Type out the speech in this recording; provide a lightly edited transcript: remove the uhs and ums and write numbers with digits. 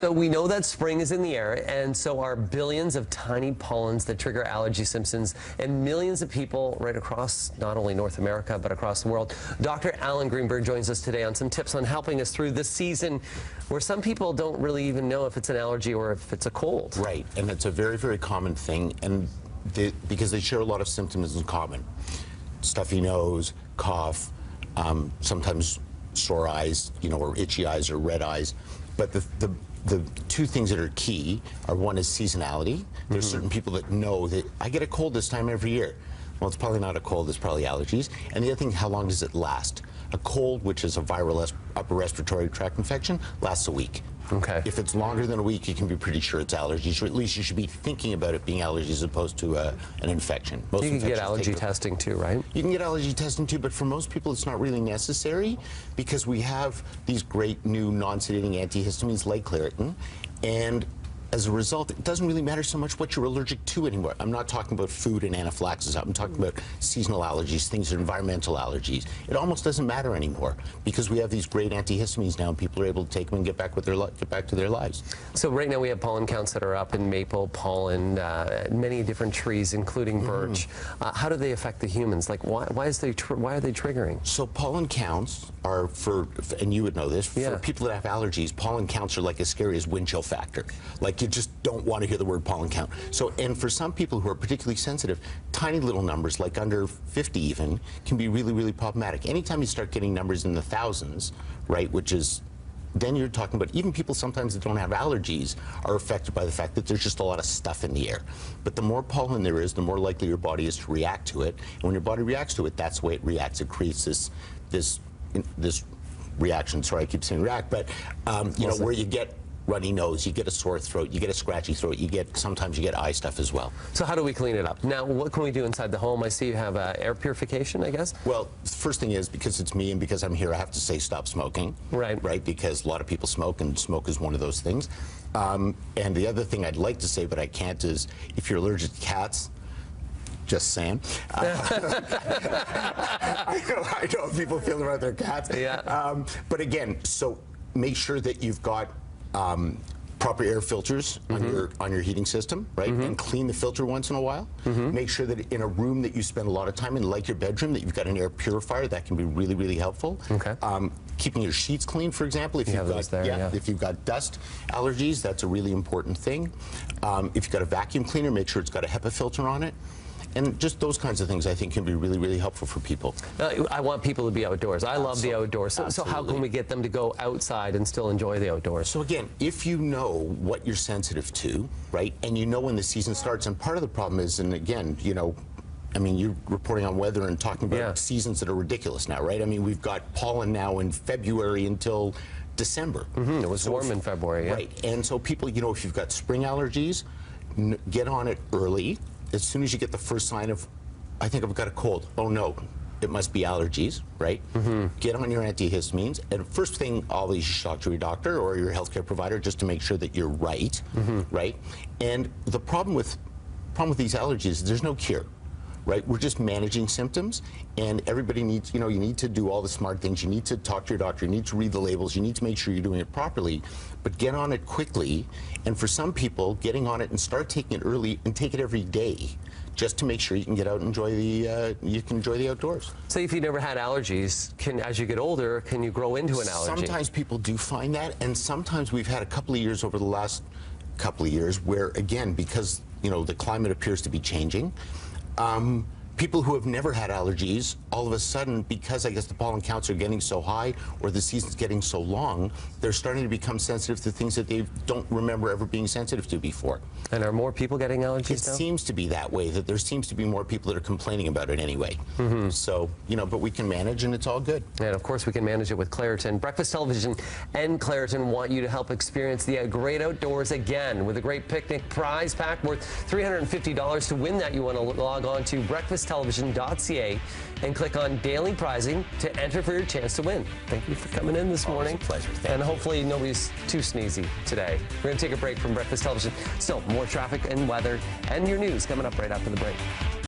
So we know that spring is in the air, and so are billions of tiny pollens that trigger allergy symptoms, and millions of people right across not only North America, but across the world. Dr. Greenberg joins us today on some tips on helping us through this season where some people don't really even know if it's an allergy or if it's a cold. Right, and it's a very, very common thing, and because they share a lot of symptoms in common. Stuffy nose, cough, sometimes sore eyes, or itchy eyes or red eyes. But the two things that are key are, one is seasonality. There's certain people that know that I get a cold this time every year. Well, it's probably not a cold, it's probably allergies. And the other thing, how long does it last? A cold, which is a viral upper respiratory tract infection, lasts a week. Okay. If it's longer than a week, you can be pretty sure it's allergies, or at least you should be thinking about it being allergies as opposed to an infection. Most you can get allergy testing too, right? You can get allergy testing too, but for most people it's not really necessary because we have these great new non-sedating antihistamines like Claritin, and as a result, it doesn't really matter so much what you're allergic to anymore. I'm not talking about food and anaphylaxis. I'm talking about seasonal allergies, things that are environmental allergies. It almost doesn't matter anymore because we have these great antihistamines now, and people are able to take them and get back to their lives. So right now we have pollen counts that are up in maple, pollen, many different trees, including birch. How do they affect the humans? Like, why are they triggering? So pollen counts are and you would know this, for people that have allergies, pollen counts are like as scary as wind chill factor. Like, you just don't want to hear the word pollen count. So, and for some people who are particularly sensitive, tiny little numbers, like under 50 even, can be really, really problematic. Anytime you start getting numbers in the thousands, right, which is, then you're talking about even people sometimes that don't have allergies are affected by the fact that there's just a lot of stuff in the air. But the more pollen there is, the more likely your body is to react to it. And when your body reacts to it, that's the way it reacts. It creates this reaction. Sorry, I keep saying react, but where you get runny nose, you get a sore throat, you get a scratchy throat, sometimes you get eye stuff as well. So how do we clean it up? Now, what can we do inside the home? I see you have air purification, I guess? Well, the first thing is, because it's me and because I'm here, I have to say stop smoking. Right. Right, because a lot of people smoke, and smoke is one of those things. And the other thing I'd like to say, but I can't, is if you're allergic to cats, just saying. I know people feel about their cats. Yeah. But again, so make sure that you've got proper air filters on your heating system, right? And clean the filter once in a while. Make sure that in a room that you spend a lot of time in, like your bedroom, that you've got an air purifier. That can be really, really helpful. Okay. Keeping your sheets clean, for example, if if you've got dust allergies, that's a really important thing. If you've got a vacuum cleaner, make sure it's got a HEPA filter on it. And just those kinds of things, I think, can be really, really helpful for people. I want people to be outdoors. I love the outdoors. So how can we get them to go outside and still enjoy the outdoors? So again, if you know what you're sensitive to, right, and you know when the season starts, and part of the problem is, and again, I mean, you're reporting on weather and talking about seasons that are ridiculous now, right? I mean, we've got pollen now in February until December. It was warm in February, Right, and so people, if you've got spring allergies, get on it early. As soon as you get the first sign of, I think I've got a cold, oh no, it must be allergies, right? Get on your antihistamines, and first thing, always talk to your doctor or your healthcare provider just to make sure that you're right, right? And the problem with these allergies is there's no cure, right? We're just managing symptoms, and everybody needs, you need to do all the smart things. You need to talk to your doctor, you need to read the labels, you need to make sure you're doing it properly, but get on it quickly. And for some people, getting on it and start taking it early and take it every day, just to make sure you can get out and enjoy the outdoors. So if you never had allergies, as you get older, can you grow into an allergy? Sometimes people do find that, and sometimes we've had a couple of years over the last couple of years where, again, because the climate appears to be changing, people who have never had allergies, all of a sudden, because I guess the pollen counts are getting so high or the season's getting so long, they're starting to become sensitive to things that they don't remember ever being sensitive to before. And are more people getting allergies now? It seems to be that way, that there seems to be more people that are complaining about it anyway. So, but we can manage, and it's all good. And of course we can manage it with Claritin. Breakfast Television and Claritin want you to help experience the great outdoors again with a great picnic prize pack worth $350. To win that, you want to log on to breakfasttelevision.ca and click on Daily Prizing to enter for your chance to win. Thank you for coming in this morning. It's a pleasure. And hopefully nobody's too sneezy today. We're going to take a break from Breakfast Television. Still, more traffic and weather and your news coming up right after the break.